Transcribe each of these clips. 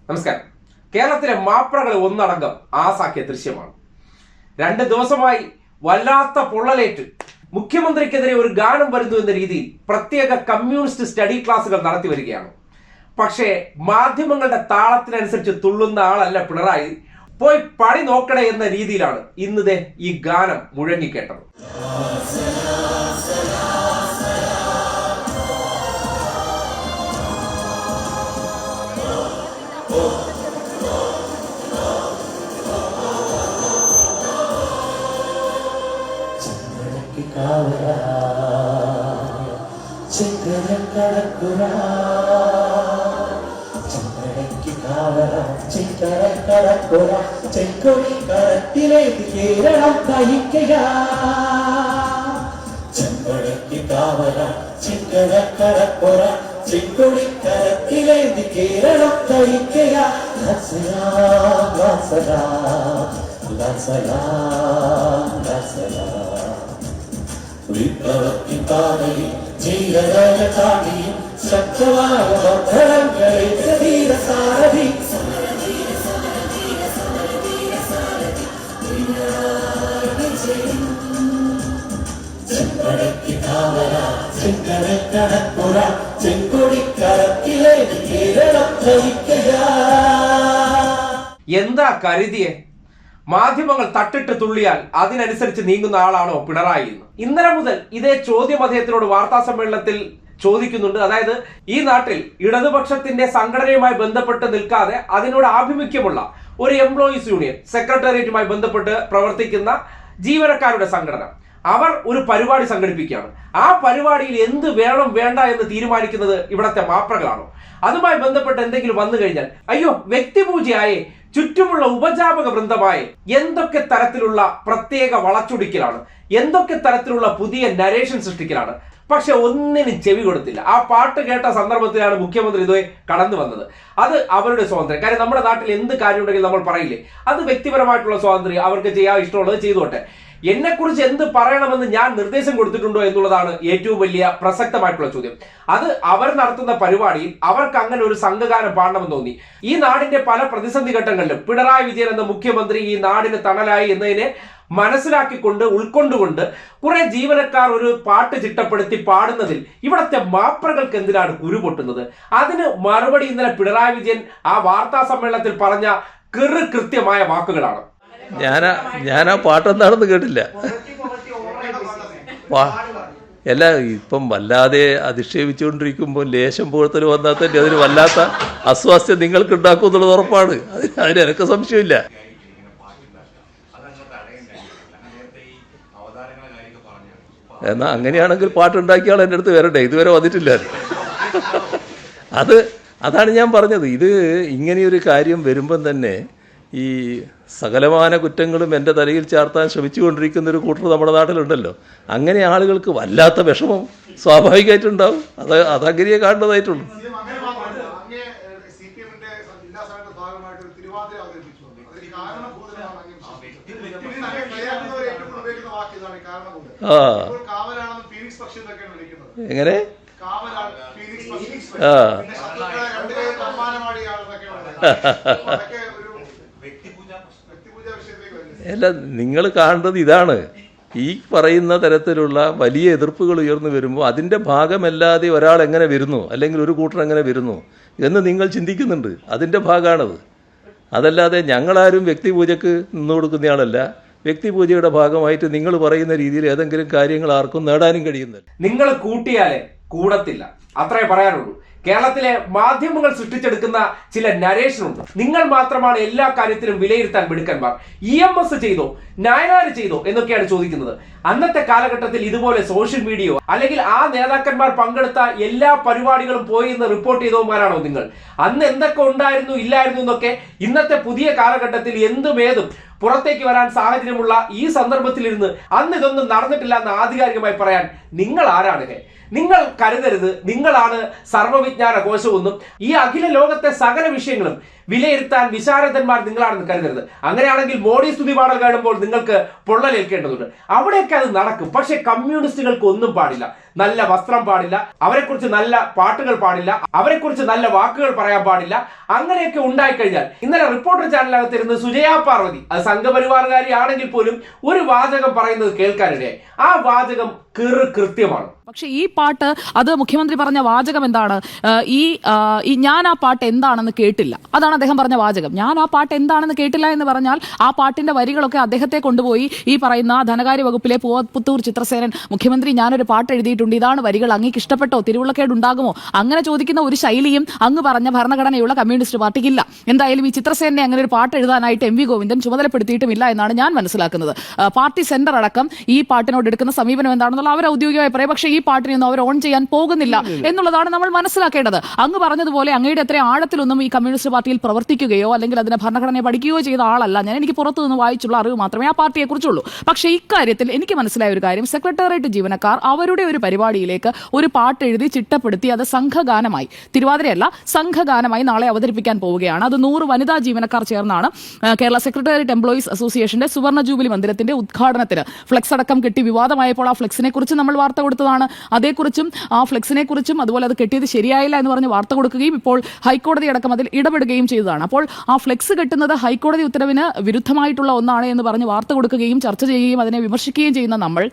നമസ്കാരം. കേരളത്തിലെ മാപ്രകളെ ഒന്നടങ്കം ആസാക്കിയ ദൃശ്യമാണ്. 2 ദിവസമായി വല്ലാത്ത പൊള്ളലേറ്റ് മുഖ്യമന്ത്രിക്കെതിരെ ഒരു ഗാനം വരുന്നു എന്ന രീതിയിൽ പ്രത്യേക കമ്മ്യൂണിസ്റ്റ് സ്റ്റഡി ക്ലാസുകൾ നടത്തി വരികയാണ്. പക്ഷേ മാധ്യമങ്ങളുടെ താളത്തിനനുസരിച്ച് തുള്ളുന്ന ആളല്ല പിണറായി. പോയി പണി നോക്കണേ എന്ന രീതിയിലാണ് ഇന്നത്തെ ഈ ഗാനം മുഴങ്ങിക്കേട്ടത്. ചെങ്കൊടി കരത്തിലേക്ക് കേരളം തയ്ക്കുക, ചെമ്പടയ്ക്ക് കാവല ചിങ്കടക്കടപ്പുറ ചെങ്കൊടി കരത്തിലേക്ക് കേരളം തയ്ക്കുക. വിപ്ലവത്തിൻ പാതയിൽ ജീവനായ താടിയും ശക്തമായ ബന്ധങ്ങളെ ധീര സാരഥി ചെമ്പടയ്ക്ക് കാവല ചിങ്കടക്കടപ്പുറ ചെങ്കൊടി കരത്തിലേക്ക് കേരളം തയ്ക്കുക. എന്താ കരുതിയെ? മാധ്യമങ്ങൾ തട്ടിട്ട് തുള്ളിയാൽ അതിനനുസരിച്ച് നീങ്ങുന്ന ആളാണോ പിണറായി എന്ന് ഇന്നലെ മുതൽ ഇതേ ചോദ്യം അദ്ദേഹത്തിനോട് വാർത്താ സമ്മേളനത്തിൽ ചോദിക്കുന്നുണ്ട്. അതായത് ഈ നാട്ടിൽ ഇടതുപക്ഷത്തിന്റെ സംഘടനയുമായി ബന്ധപ്പെട്ട് നിൽക്കാതെ അതിനോട് ആഭിമുഖ്യമുള്ള ഒരു എംപ്ലോയീസ് യൂണിയൻ സെക്രട്ടേറിയറ്റുമായി ബന്ധപ്പെട്ട് പ്രവർത്തിക്കുന്ന ജീവനക്കാരുടെ സംഘടന അവർ ഒരു പരിപാടി സംഘടിപ്പിക്കുകയാണ്. ആ പരിപാടിയിൽ എന്ത് വേണം വേണ്ട എന്ന് തീരുമാനിക്കുന്നത് ഇവിടത്തെ മാപ്രകളാണോ? അതുമായി ബന്ധപ്പെട്ട് എന്തെങ്കിലും വന്നു കഴിഞ്ഞാൽ അയ്യോ വ്യക്തിപൂജയായേ, ചുറ്റുമുള്ള ഉപജാപക വൃന്ദമായി എന്തൊക്കെ തരത്തിലുള്ള പ്രത്യേക വളച്ചൊടിക്കലാണ്, എന്തൊക്കെ തരത്തിലുള്ള പുതിയ നരേഷൻ സൃഷ്ടിക്കലാണ്. പക്ഷെ ഒന്നിനും ചെവി കൊടുത്തില്ല. ആ പാട്ട് കേട്ട സന്ദർഭത്തിലാണ് മുഖ്യമന്ത്രി ഇതുവരെ കടന്നു വന്നത്. അത് അവരുടെ സ്വാതന്ത്ര്യം. കാര്യം നമ്മുടെ നാട്ടിൽ എന്ത് കാര്യം ഉണ്ടെങ്കിൽ നമ്മൾ പറയില്ലേ, അത് വ്യക്തിപരമായിട്ടുള്ള സ്വാതന്ത്ര്യം, അവർക്ക് ചെയ്യാൻ ഇഷ്ടമുള്ളത് ചെയ്തോട്ടെ. എന്നെക്കുറിച്ച് എന്ത് പറയണമെന്ന് ഞാൻ നിർദ്ദേശം കൊടുത്തിട്ടുണ്ടോ എന്നുള്ളതാണ് ഏറ്റവും വലിയ പ്രസക്തമായിട്ടുള്ള ചോദ്യം. അത് അവർ നടത്തുന്ന പരിപാടിയിൽ അവർക്ക് അങ്ങനെ ഒരു സംഘഗാനം പാടണമെന്ന് തോന്നി. ഈ നാടിന്റെ പല പ്രതിസന്ധി ഘട്ടങ്ങളിലും പിണറായി വിജയൻ എന്ന മുഖ്യമന്ത്രി ഈ നാടിന് തണലായി എന്നതിനെ മനസ്സിലാക്കിക്കൊണ്ട് ഉൾക്കൊണ്ടുകൊണ്ട് കുറെ ജീവനക്കാർ ഒരു പാട്ട് ചിട്ടപ്പെടുത്തി പാടുന്നതിൽ ഇവിടത്തെ മാപ്രകൾക്ക് എന്തിനാണ് കുരുപൊട്ടുന്നത്? അതിന് മറുപടി ഇന്നലെ പിണറായി വിജയൻ ആ വാർത്താ സമ്മേളനത്തിൽ പറഞ്ഞ കൃത്യമായ വാക്കുകളാണ്. ഞാൻ ആ പാട്ടെന്താണെന്ന് കേട്ടില്ല. എല്ലാം ഇപ്പം വല്ലാതെ അധിക്ഷേപിച്ചുകൊണ്ടിരിക്കുമ്പോൾ ലേശം പുകഴ്ത്തൽ വന്നാൽ തന്നെ അതിന് വല്ലാത്ത അസ്വാസ്ഥ്യം നിങ്ങൾക്ക് ഉണ്ടാക്കും എന്നുള്ളത് ഉറപ്പാണ്. അതിന് എനിക്ക് സംശയമില്ല. എന്നാൽ അങ്ങനെയാണെങ്കിൽ പാട്ടുണ്ടാക്കിയ ആൾ എൻ്റെ അടുത്ത് വരട്ടെ, ഇതുവരെ വന്നിട്ടില്ല. അതാണ് ഞാൻ പറഞ്ഞത്. ഇത് ഇങ്ങനെയൊരു കാര്യം വരുമ്പം തന്നെ ഈ സകലമാന കുറ്റങ്ങളും എൻ്റെ തലയിൽ ചാർത്താൻ ശ്രമിച്ചുകൊണ്ടിരിക്കുന്ന ഒരു കൂട്ടർ നമ്മുടെ നാട്ടിലുണ്ടല്ലോ. അങ്ങനെ ആളുകൾക്ക് വല്ലാത്ത വിഷമം സ്വാഭാവികമായിട്ടുണ്ടാവും. അതങ്ങനെയേ കാണേണ്ടതായിട്ടുള്ളൂ. എങ്ങനെ അല്ല, നിങ്ങൾ കാണേണ്ടത് ഇതാണ്. ഈ പറയുന്ന തരത്തിലുള്ള വലിയ എതിർപ്പുകൾ ഉയർന്നു വരുമ്പോൾ അതിൻ്റെ ഭാഗമല്ലാതെ ഒരാൾ എങ്ങനെ വരുന്നു, അല്ലെങ്കിൽ ഒരു കൂട്ടർ എങ്ങനെ വരുന്നു എന്ന് നിങ്ങൾ ചിന്തിക്കുന്നുണ്ട്. അതിൻ്റെ ഭാഗമാണത്. അതല്ലാതെ ഞങ്ങളാരും വ്യക്തിപൂജക്ക് നിന്നു കൊടുക്കുന്നയാളല്ല. വ്യക്തിപൂജയുടെ ഭാഗമായിട്ട് നിങ്ങൾ പറയുന്ന രീതിയിൽ ഏതെങ്കിലും കാര്യങ്ങൾ ആർക്കും നേടാനും കഴിയുന്നില്ല. നിങ്ങൾ കൂട്ടിയാലേ കൂടത്തില്ല, അത്രേ പറയാനുള്ളൂ. കേരളത്തിലെ മാധ്യമങ്ങൾ സൃഷ്ടിച്ചെടുക്കുന്ന ചില നരേഷനുണ്ട്. നിങ്ങൾ മാത്രമാണ് എല്ലാ കാര്യത്തിലും വിലയിരുത്താൻ മിടുക്കന്മാർ. EMS ചെയ്തോ, നായനാർ ചെയ്തോ എന്നൊക്കെയാണ് ചോദിക്കുന്നത്. അന്നത്തെ കാലഘട്ടത്തിൽ ഇതുപോലെ സോഷ്യൽ മീഡിയയോ അല്ലെങ്കിൽ ആ നേതാക്കന്മാർ പങ്കെടുത്ത എല്ലാ പരിപാടികളും പോയി എന്ന് റിപ്പോർട്ട് ചെയ്തവന്മാരാണോ നിങ്ങൾ? അന്ന് എന്തൊക്കെ ഉണ്ടായിരുന്നു ഇല്ലായിരുന്നു എന്നൊക്കെ ഇന്നത്തെ പുതിയ കാലഘട്ടത്തിൽ എന്തുമേതും പുറത്തേക്ക് വരാൻ സാഹചര്യമുള്ള ഈ സന്ദർഭത്തിലിരുന്ന് അന്ന് ഇതൊന്നും നടന്നിട്ടില്ല എന്ന് ആധികാരികമായി പറയാൻ നിങ്ങൾ ആരാണ്? നിങ്ങൾ കരുതരുത് നിങ്ങളാണ് സർവ്വവിജ്ഞാന കോശമെന്നും ഈ അഖില ലോകത്തെ സകല വിഷയങ്ങളും വിലയിരുത്താൻ വിശാരദന്മാർ നിങ്ങളാണെന്ന് കരുതരുത്. അങ്ങനെയാണെങ്കിൽ മോഡി സ്തുതി പാടൽ കാണുമ്പോൾ നിങ്ങൾക്ക് പൊള്ളലേൽക്കേണ്ടതുണ്ട്. അവിടെയൊക്കെ അത് നടക്കും. പക്ഷെ കമ്മ്യൂണിസ്റ്റുകൾക്ക് ഒന്നും പാടില്ല. നല്ല വസ്ത്രം പാടില്ല, അവരെക്കുറിച്ച് നല്ല പാട്ടുകൾ പാടില്ല, അവരെക്കുറിച്ച് നല്ല വാക്കുകൾ പറയാൻ പാടില്ല. അങ്ങനെയൊക്കെ ഉണ്ടായിക്കഴിഞ്ഞാൽ ഇന്നലെ റിപ്പോർട്ടർ ചാനലിനകത്തിരുന്ന് സുജയ പാർവതി, അത് സംഘപരിവാറുകാരി ആണെങ്കിൽ പോലും ഒരു വാചകം പറയുന്നത് കേൾക്കാനിടയായി. ആ വാചകം കൃത്യമാണ്. പക്ഷെ ഈ പാട്ട്, അത് മുഖ്യമന്ത്രി പറഞ്ഞ വാചകം എന്താണ്? ഞാൻ ആ പാട്ട് എന്താണെന്ന് കേട്ടില്ല, അതാണ് അദ്ദേഹം പറഞ്ഞ വാചകം. ഞാൻ ആ പാട്ട് എന്താണെന്ന് കേട്ടില്ല എന്ന് പറഞ്ഞാൽ ആ പാട്ടിന്റെ വരികളൊക്കെ അദ്ദേഹത്തെ കൊണ്ടുപോയി ഈ പറയുന്ന ധനകാര്യ വകുപ്പിലെ പുത്തൂർ ചിത്രസേനൻ, മുഖ്യമന്ത്രി ഞാനൊരു പാട്ട് എഴുതിയിട്ടുണ്ട്, ഇതാണ് വരികൾ, അങ്ങേക്ക് ഇഷ്ടപ്പെട്ടോ, തിരുവുള്ളക്കേട് ഉണ്ടാകുമോ, അങ്ങനെ ചോദിക്കുന്ന ഒരു ശൈലിയും അങ്ങ് പറഞ്ഞ ഭരണഘടനയുള്ള കമ്മ്യൂണിസ്റ്റ് പാർട്ടിക്കില്ല. എന്തായാലും ഈ ചിത്രസേനനെ അങ്ങനെ ഒരു പാട്ട് എഴുതാനായിട്ട് എം വി ഗോവിന്ദൻ ചുമതലപ്പെടുത്തിയിട്ടുമില്ല എന്നാണ് ഞാൻ മനസ്സിലാക്കുന്നത്. പാർട്ടി സെന്റർ അടക്കം ഈ പാട്ടിനോട് എടുക്കുന്ന സമീപനം എന്താണെന്നുള്ള അവർ ഔദ്യോഗികമായി പറയും. പക്ഷേ ഈ പാട്ടിനൊന്നും അവർ ഓൺ ചെയ്യാൻ പോകുന്നില്ല എന്നുള്ളതാണ് നമ്മൾ മനസ്സിലാക്കേണ്ടത്. അങ്ങ് പറഞ്ഞതുപോലെ അങ്ങയുടെ അത്ര ആഴത്തിലൊന്നും ഈ കമ്മ്യൂണിസ്റ്റ് പാർട്ടിയിൽ പ്രവർത്തിക്കുകയോ അല്ലെങ്കിൽ അതിനെ ഭരണഘടനയെ പഠിക്കുകയോ ചെയ്ത ആളല്ല ഞാൻ. എനിക്ക് പുറത്തു നിന്ന് വായിച്ചുള്ള അറിവ് മാത്രമേ ആ പാർട്ടിയെ കുറിച്ചുള്ളൂ. പക്ഷേ ഇക്കാര്യത്തിൽ എനിക്ക് മനസ്സിലായ ഒരു കാര്യം, സെക്രട്ടേറിയറ്റ് ജീവനക്കാർ അവരുടെ ഒരു പരിപാടിയിലേക്ക് ഒരു പാട്ട് എഴുതി ചിട്ടപ്പെടുത്തി അത് സംഘഗാനമായി, തിരുവാതിരയല്ല സംഘഗാനമായി നാളെ അവതരിപ്പിക്കാൻ പോവുകയാണ്. അത് 100 വനിതാ ജീവനക്കാർ ചേർന്നാണ് കേരള സെക്രട്ടേറിയറ്റ് എംപ്ലോയീസ് അസോസിയേഷന്റെ സുവർണ ജൂബിലി മന്ദിരത്തിന്റെ ഉദ്ഘാടനത്തിന് ഫ്ലെക്സ് അടക്കം കെട്ടി വിവാദമായപ്പോൾ ആ ഫ്ലെക്സിനെ കുറിച്ച് നമ്മൾ വാർത്ത കൊടുത്തതാണ്. അതേക്കുറിച്ചും ആ ഫ്ലെക്സിനെ കുറിച്ചും അതുപോലെ അത് കെട്ടിയത് ശരിയായില്ല എന്ന് പറഞ്ഞ് വാർത്ത കൊടുക്കുകയും ഇപ്പോൾ ഹൈക്കോടതി അടക്കം അതിൽ ഇടപെടുകയും ചെയ്തതാണ്. അപ്പോൾ ആ ഫ്ലെക്സ് കെട്ടുന്നത് ഹൈക്കോടതി ഉത്തരവിന് വിരുദ്ധമായിട്ടുള്ള ഒന്നാണ് എന്ന് പറഞ്ഞ് വാർത്ത കൊടുക്കുകയും ചർച്ച ചെയ്യുകയും അതിനെ വിമർശിക്കുകയും ചെയ്യുന്ന നമ്മൾ,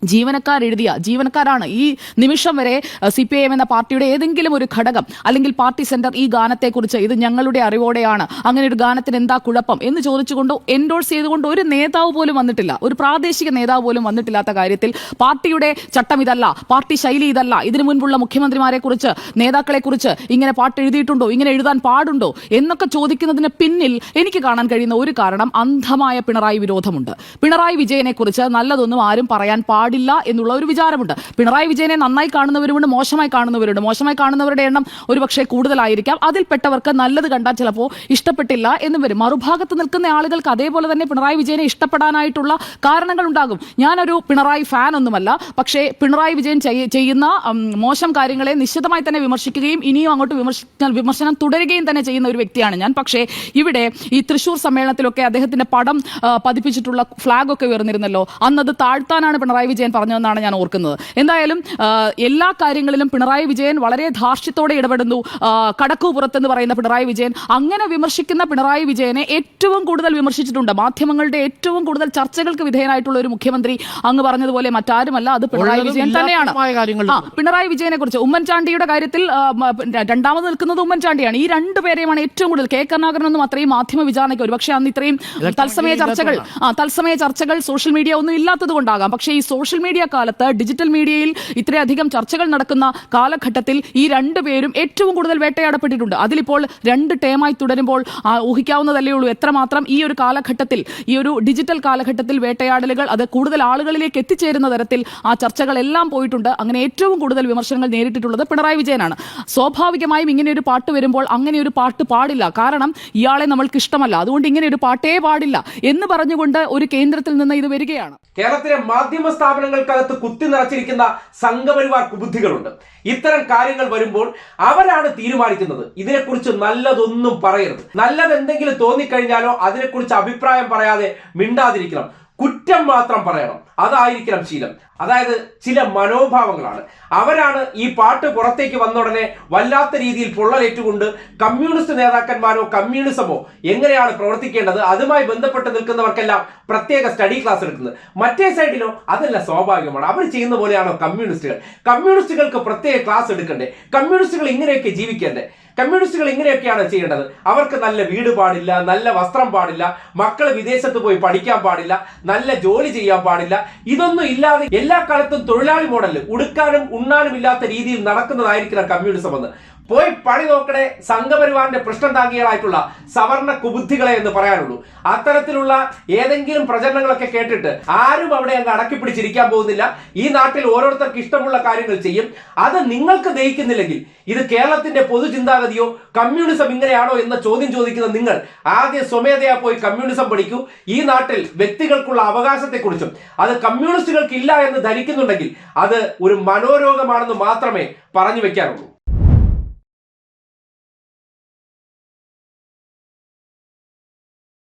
ജീവനക്കാരാണ് ഈ നിമിഷം വരെ CPIM എന്ന പാർട്ടിയുടെ ഏതെങ്കിലും ഒരു ഘടകം അല്ലെങ്കിൽ പാർട്ടി സെന്റർ ഈ ഗാനത്തെക്കുറിച്ച് ഇത് ഞങ്ങളുടെ അറിവോടെയാണ്, അങ്ങനെ ഒരു ഗാനത്തിന് എന്താ കുഴപ്പം എന്ന് ചോദിച്ചുകൊണ്ട് എൻഡോഴ്സ് ചെയ്തുകൊണ്ട് ഒരു നേതാവ് പോലും വന്നിട്ടില്ല, ഒരു പ്രാദേശിക നേതാവ് പോലും വന്നിട്ടില്ലാത്ത കാര്യത്തിൽ പാർട്ടിയുടെ ചട്ടം ഇതല്ല, പാർട്ടി ശൈലി ഇതല്ല, ഇതിനു മുൻപുള്ള മുഖ്യമന്ത്രിമാരെ കുറിച്ച് നേതാക്കളെ കുറിച്ച് ഇങ്ങനെ പാട്ട് എഴുതിയിട്ടുണ്ടോ, ഇങ്ങനെ എഴുതാൻ പാടുണ്ടോ എന്നൊക്കെ ചോദിക്കുന്നതിന് പിന്നിൽ എനിക്ക് കാണാൻ കഴിയുന്ന ഒരു കാരണം അന്ധമായ പിണറായി വിരോധമുണ്ട്. പിണറായി വിജയനെ കുറിച്ച് നല്ലതൊന്നും ആരും പറയാൻ പാടില്ല എന്നുള്ള ഒരു വിചാരമുണ്ട്. പിണറായി വിജയനെ നന്നായി കാണുന്നവരുമുണ്ട്, മോശമായി കാണുന്നവരുണ്ട്. മോശമായി കാണുന്നവരുടെ എണ്ണം ഒരുപക്ഷെ കൂടുതലായിരിക്കാം. അതിൽപ്പെട്ടവർക്ക് നല്ലത് കണ്ടാൽ ചിലപ്പോൾ ഇഷ്ടപ്പെട്ടില്ല എന്നും വരും. മറുഭാഗത്ത് നിൽക്കുന്ന ആളുകൾക്ക് അതേപോലെ തന്നെ പിണറായി വിജയനെ ഇഷ്ടപ്പെടാനായിട്ടുള്ള കാരണങ്ങൾ ഉണ്ടാകും. ഞാനൊരു പിണറായി ഫാൻ ഒന്നുമല്ല, പക്ഷേ പിണറായി വിജയൻ ചെയ്യുന്ന മോശം കാര്യങ്ങളെ നിശ്ചിതമായി തന്നെ വിമർശിക്കുകയും ഇനിയും അങ്ങോട്ട് വിമർശനം തുടരുകയും തന്നെ ചെയ്യുന്ന ഒരു വ്യക്തിയാണ് ഞാൻ. പക്ഷേ ഇവിടെ ഈ തൃശൂർ സമ്മേളനത്തിലൊക്കെ അദ്ദേഹത്തിന്റെ പടം പതിപ്പിച്ചിട്ടുള്ള ഫ്ലാഗ് ഒക്കെ ഉയർന്നിരുന്നല്ലോ, അന്നത് താഴ്ത്താനാണ് പിണറായി വിജയൻ പറഞ്ഞതെന്നാണ് ഞാൻ ഓർക്കുന്നത്. എന്തായാലും എല്ലാ കാര്യങ്ങളിലും പിണറായി വിജയൻ വളരെ ധാർഷ്ട്യത്തോടെ ഇടപെടുന്നു. കടക്കു പുറത്തെന്ന് പറയുന്ന പിണറായി വിജയൻ, അങ്ങനെ വിമർശിക്കുന്ന പിണറായി വിജയനെ ഏറ്റവും കൂടുതൽ വിമർശിച്ചിട്ടുണ്ട്. മാധ്യമങ്ങളുടെ ഏറ്റവും കൂടുതൽ ചർച്ചകൾക്ക് വിധേയനായിട്ടുള്ള ഒരു മുഖ്യമന്ത്രി അങ്ങ് പറഞ്ഞതുപോലെ മറ്റാരുമല്ല, അത് പിണറായി വിജയൻ തന്നെയാണ്. പിണറായി വിജയനെ കുറിച്ച് ഉമ്മൻചാണ്ടിയുടെ കാര്യത്തിൽ രണ്ടാമത് നിൽക്കുന്നത് ഉമ്മൻചാണ്ടിയാണ്. ഈ രണ്ടുപേരെയുമാണ് ഏറ്റവും കൂടുതൽ. കെ കരുണാകരനൊന്നും അത്രയും മാധ്യമ വിചാരണയ്ക്ക് ഒരുപക്ഷെ അന്ന് ഇത്രയും തത്സമയ ചർച്ചകൾ സോഷ്യൽ മീഡിയ ഒന്നും ഇല്ലാത്തത് കൊണ്ടാകാം. പക്ഷേ ഈ സോഷ്യൽ മീഡിയ കാലത്ത്, ഡിജിറ്റൽ മീഡിയയിൽ ഇത്രയധികം ചർച്ചകൾ നടക്കുന്ന കാലഘട്ടത്തിൽ ഈ രണ്ടുപേരും ഏറ്റവും കൂടുതൽ വേട്ടയാടപ്പെട്ടിട്ടുണ്ട്. അതിലിപ്പോൾ 2 ടേമായി തുടരുമ്പോൾ ഊഹിക്കാവുന്നതല്ലേ ഉള്ളൂ എത്രമാത്രം ഈ ഒരു കാലഘട്ടത്തിൽ, ഈ ഒരു ഡിജിറ്റൽ കാലഘട്ടത്തിൽ വേട്ടയാടലുകൾ അത് കൂടുതൽ ആളുകളിലേക്ക് എത്തിച്ചേരുന്ന തരത്തിൽ ആ ചർച്ചകളെല്ലാം പോയിട്ടുണ്ട്. അങ്ങനെ ഏറ്റവും കൂടുതൽ വിമർശനങ്ങൾ നേരിട്ടിട്ടുള്ളത് പിണറായി വിജയനാണ്. സ്വാഭാവികമായും ഇങ്ങനെ ഒരു പാട്ട് വരുമ്പോൾ അങ്ങനെ ഒരു പാട്ട് പാടില്ല, കാരണം ഇയാളെ നമ്മൾക്ക് ഇഷ്ടമല്ല, അതുകൊണ്ട് ഇങ്ങനെ ഒരു പാട്ടേ പാടില്ല എന്ന് പറഞ്ഞുകൊണ്ട് ഒരു കേന്ദ്രത്തിൽ നിന്ന് ഇത് വരികയാണ്. കേരളത്തിലെ മാധ്യമ സ്ഥാപനങ്ങൾക്കകത്ത് കുത്തി നിറച്ചിരിക്കുന്ന സംഘപരിവാർ കുബുദ്ധികളുണ്ട്. ഇത്തരം കാര്യങ്ങൾ വരുമ്പോൾ അവരാണ് തീരുമാനിക്കുന്നത് ഇതിനെക്കുറിച്ച് നല്ലതൊന്നും പറയരുത്. നല്ലത് എന്തെങ്കിലും തോന്നിക്കഴിഞ്ഞാലോ അതിനെക്കുറിച്ച് അഭിപ്രായം പറയാതെ മിണ്ടാതിരിക്കണം, കുറ്റം മാത്രം പറയണം. അതായിരിക്കണം ശീലം. അതായത് ചില മനോഭാവങ്ങളാണ്. അവരാണ് ഈ പാട്ട് പുറത്തേക്ക് വന്ന ഉടനെ വല്ലാത്ത രീതിയിൽ പൊള്ളലേറ്റുകൊണ്ട് കമ്മ്യൂണിസ്റ്റ് നേതാക്കന്മാരോ കമ്മ്യൂണിസമോ എങ്ങനെയാണ് പ്രവർത്തിക്കേണ്ടത് അതുമായി ബന്ധപ്പെട്ട് നിൽക്കുന്നവർക്കെല്ലാം പ്രത്യേക സ്റ്റഡി ക്ലാസ് എടുക്കുന്നത്. മറ്റേ സൈഡിലോ അതല്ല, സ്വാഭാവികമാണ്. അവർ ചെയ്യുന്ന പോലെയാണോ കമ്മ്യൂണിസ്റ്റുകൾക്ക് പ്രത്യേക ക്ലാസ് എടുക്കണ്ടേ? കമ്മ്യൂണിസ്റ്റുകൾ ഇങ്ങനെയൊക്കെ ജീവിക്കേണ്ടേ? കമ്മ്യൂണിസ്റ്റുകൾ ഇങ്ങനെയൊക്കെയാണ് ചെയ്യേണ്ടത്. അവർക്ക് നല്ല വീട് പാടില്ല, നല്ല വസ്ത്രം പാടില്ല, മക്കൾ വിദേശത്ത് പോയി പഠിക്കാൻ പാടില്ല, നല്ല ജോലി ചെയ്യാൻ പാടില്ല. ഇതൊന്നും ഇല്ലാതെ എല്ലാ കാലത്തും തൊഴിലാളി മോഡലിൽ ഉടുക്കാനും ഉണ്ണാനും ഇല്ലാത്ത രീതിയിൽ നടക്കുന്നതായിരിക്കണം കമ്മ്യൂണിസം എന്ന് പോയി പണി നോക്കണേ സംഘപരിവാറിന്റെ പ്രശ്നം താങ്കികളായിട്ടുള്ള സവർണ കുബുദ്ധികളെ എന്ന് പറയാനുള്ളൂ. അത്തരത്തിലുള്ള ഏതെങ്കിലും പ്രചരണങ്ങളൊക്കെ കേട്ടിട്ട് ആരും അവിടെ അങ്ങ് അടക്കി പിടിച്ചിരിക്കാൻ പോകുന്നില്ല. ഈ നാട്ടിൽ ഓരോരുത്തർക്ക് ഇഷ്ടമുള്ള കാര്യങ്ങൾ ചെയ്യും. അത് നിങ്ങൾക്ക് ദഹിക്കുന്നില്ലെങ്കിൽ ഇത് കേരളത്തിന്റെ പൊതുചിന്താഗതിയോ കമ്മ്യൂണിസം ഇങ്ങനെയാണോ എന്ന ചോദ്യം ചോദിക്കുന്ന നിങ്ങൾ ആദ്യം സ്വമേധയാ പോയി കമ്മ്യൂണിസം പഠിക്കൂ. ഈ നാട്ടിൽ വ്യക്തികൾക്കുള്ള അവകാശത്തെക്കുറിച്ചും അത് കമ്മ്യൂണിസ്റ്റുകൾക്ക് ഇല്ല എന്ന് ധരിക്കുന്നുണ്ടെങ്കിൽ അത് ഒരു മനോരോഗമാണെന്ന് മാത്രമേ പറഞ്ഞു വെക്കാനുള്ളൂ.